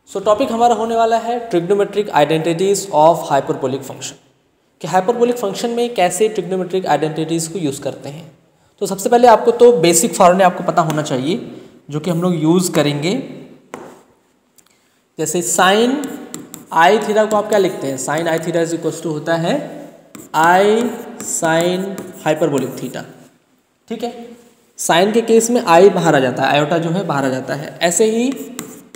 सो topic हमारा होने वाला है trigonometric identities of hyperbolic function, कि हाइपरबोलिक फंक्शन में कैसे ट्रिग्नोमेट्रिक आइडेंटिटीज़ को यूज़ करते हैं। तो सबसे पहले आपको तो बेसिक फॉर्मूले आपको पता होना चाहिए जो कि हम लोग यूज़ करेंगे। जैसे साइन आई थीटा को आप क्या लिखते हैं, sine i theta is equal to होता है आई साइन हाइपरबोलिक थीटा। ठीक है, साइन के केस में आई बाहर आ जाता है, आयोटा जो है बाहर आ जाता है। ऐसे ही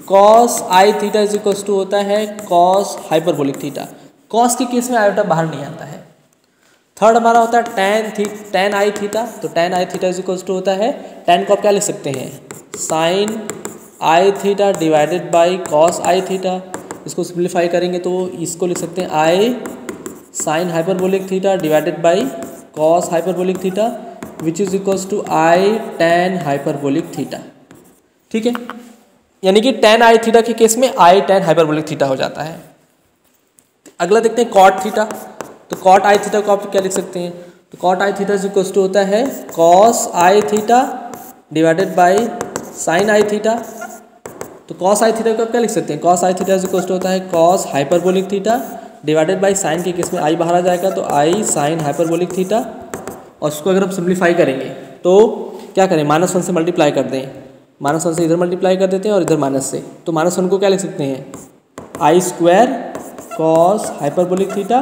cos i theta is equal to होता है कॉस हाइपरबोलिक थीटा, कॉस के केस में आयोटा बाहर नहीं आता है। थर्ड हमारा होता है टेन आई थीटा, तो tan i theta is equal to होता है, टेन को आप क्या लिख सकते हैं, sine i theta divided by cos i theta. इसको सिंप्लीफाई करेंगे तो इसको लिख सकते हैं i sine hyperbolic theta divided by cos hyperbolic theta which is equals to i tan hyperbolic theta. ठीक है, यानी कि टेन आई थीटा के केस में आई टेन हाइपरबोलिक थीटा हो जाता है। अगला देखते हैं कॉट थीटा, तो कॉट आई थीटा को आप क्या लिख सकते हैं, तो cot i theta is equals to होता है cos i theta divided by sine i theta. तो कॉस आई थीटा को आप क्या लिख सकते हैं, cos i theta is equals to होता है cos hyperbolic theta divided by sine के केस में आई बाहर आ जाएगा तो आई साइन हाइपरबोलिक थीटा। और उसको अगर हम सिंप्लीफाई करेंगे तो क्या करें, -1 से मल्टीप्लाई कर दें, -1 से इधर मल्टीप्लाई कर देते हैं और इधर माइनस से, तो -1 को क्या लिख सकते हैं, i square cos hyperbolic theta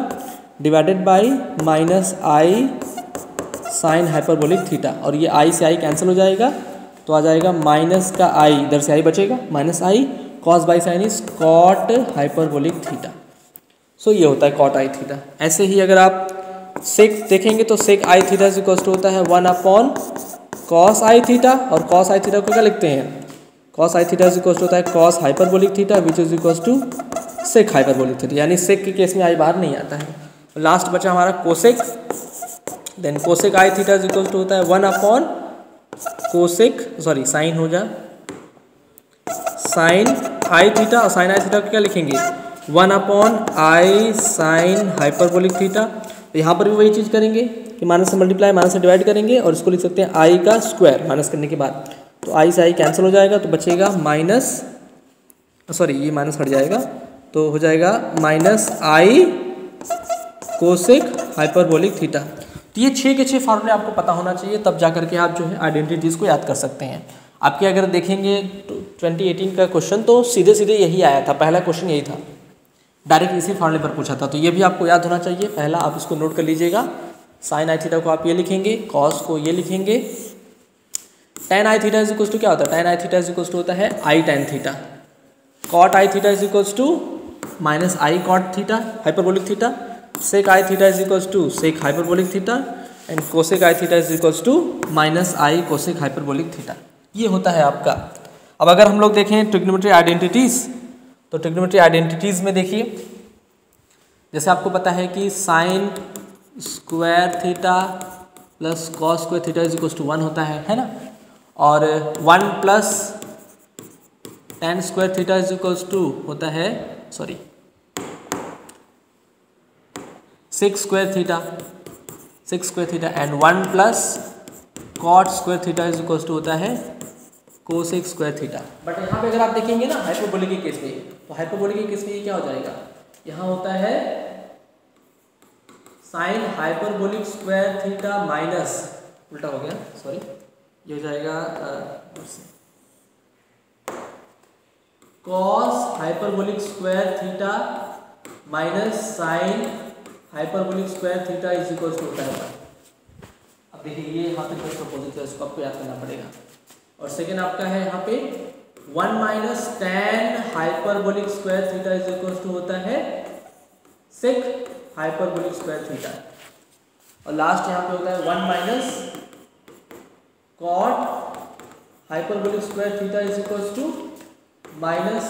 divided by minus i sine hyperbolic theta. और ये आई से आई कैंसिल हो जाएगा तो आ जाएगा माइनस का आई, इधर से आई बचेगा, minus i cos by sine is cot hyperbolic theta. So ये होता है कॉट आई थीटा। ऐसे ही अगर आप सेक देखेंगे तो sec i theta is equal to होता है 1 अपॉन कॉस आई थीटा, और कॉस आई थीटा को क्या लिखते हैं, cos i theta is equal to होता है cos hyperbolic theta which is equal to sec hyperbolic theta, यानी सेक के केस में आई बाहर नहीं आता है। लास्ट बचा हमारा cosec, then cosec i theta is equal to होता है 1 अपॉन कोसेक साइन हो जा साइन आई थीटा, और साइन आई थीटा को क्या लिखेंगे 1 upon i sine hyperbolic theta. तो यहाँ पर भी वही चीज़ करेंगे कि माइनस से मल्टीप्लाई, माइनस से डिवाइड करेंगे और इसको लिख सकते हैं आई का स्क्वायर माइनस करने के बाद, तो आई से आई कैंसिल हो जाएगा तो बचेगा माइनस, ये माइनस हट जाएगा तो हो जाएगा minus i cosec hyperbolic theta. तो ये 6 के 6 फॉर्मूले आपको पता होना चाहिए, तब जा करके आप जो है आइडेंटिटीज़ को याद कर सकते हैं। आपके अगर देखेंगे 2018 का क्वेश्चन तो सीधे सीधे यही आया था, पहला क्वेश्चन यही था, डायरेक्ट इसी फॉर्मूले पर पूछा था, तो ये भी आपको याद होना चाहिए। पहला आप इसको नोट कर लीजिएगा, साइन आई थीटा को आप ये लिखेंगे, कॉस को ये लिखेंगे, tan i theta is equals to क्या होता है, tan i theta is equals to होता है i tan theta, cot i theta is equals to minus i cot theta hyperbolic theta, sec i theta is equals to sec hyperbolic theta, and cosec i theta is equals to minus i cosec hyperbolic theta. ये होता है आपका। अब अगर हम लोग देखें trigonometry identities, तो ट्रिग्नोमेट्री आइडेंटिटीज़ में देखिए, जैसे आपको पता है कि sine square theta plus cos square theta is equals to 1 होता है ना, और 1 plus tan square theta is equals to होता है sec square theta and 1 plus cot square theta is equals to होता है कोसेक स्क्वायर थीटा। बट यहाँ पे अगर आप देखेंगे ना हाइपरबोलिक के केस में, तो हाइपरबोलिक के केस में ये क्या हो जाएगा, यहाँ होता है sine hyperbolic square theta minus, उल्टा हो गया ये हो जाएगा cos hyperbolic square theta minus sine hyperbolic square theta is equal to होता है। अब देखिए ये यहाँ पे जस्ट अपोजिट है, इसको आपको याद करना पड़ेगा। और सेकेंड आपका है यहाँ पे 1 minus tan hyperbolic square theta is equal to होता है सेक हाइपरबोलिक स्क्वायर थीटा, और लास्ट यहाँ पे होता है 1 minus cot hyperbolic square theta is equal to minus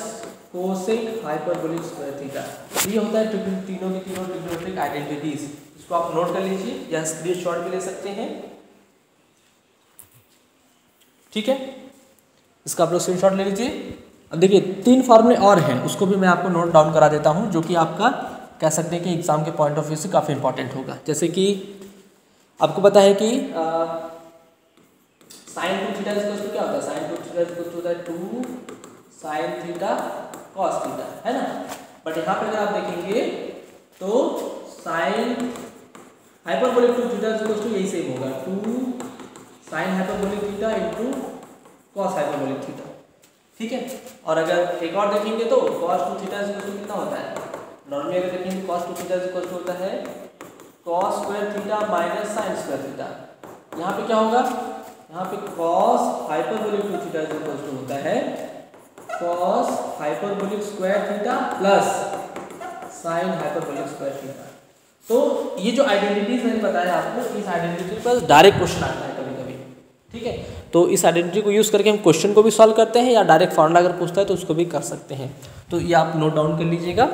cosec hyperbolic square theta. ये होता है तीनों की तीनों ट्रिग्नोमेट्रिक आइडेंटिटीज। इसको आप नोट कर लीजिए या स्क्रीनशॉट भी ले सकते हैं, ठीक है, इसका आप लोग स्क्रीनशॉट ले लीजिए। अब देखिए 3 फॉर्मूले और हैं, उसको भी मैं आपको नोट डाउन करा देता हूं, जो कि आपका कह सकते हैं कि एग्जाम के पॉइंट ऑफ व्यू से काफ़ी इंपॉर्टेंट होगा। जैसे कि आपको पता है कि sine 2 theta is equal to क्या होता है, sine 2 theta is equal to होता है 2 साइन थीटा कॉस थीटा, है ना। बट यहाँ पे अगर आप देखेंगे तो sine hyperbolic 2 theta equals to यही सेम होगा, 2 sine hyperbolic theta into cos hyperbolic theta, ठीक है। और अगर एक और देखेंगे तो कॉस 2 थीटा इक्वल्स टू कितना होता है, नॉर्मली अगर देखेंगे कॉस 2 थीटा इक्वल्स टू होता है cos square theta minus sine square theta. यहाँ पे क्या होगा, यहाँ पे cos hyperbolic 2 theta equals to होता है cos hyperbolic square theta plus sine hyperbolic square theta. तो ये जो आइडेंटिटीज मैंने बताया आपको, इस आइडेंटिटी पर डायरेक्ट क्वेश्चन आता है कभी कभी, ठीक है। तो इस आइडेंटिटी को यूज़ करके हम क्वेश्चन को भी सॉल्व करते हैं या डायरेक्ट फॉर्मूला अगर पूछता है तो उसको भी कर सकते हैं। तो ये आप नोट डाउन कर लीजिएगा।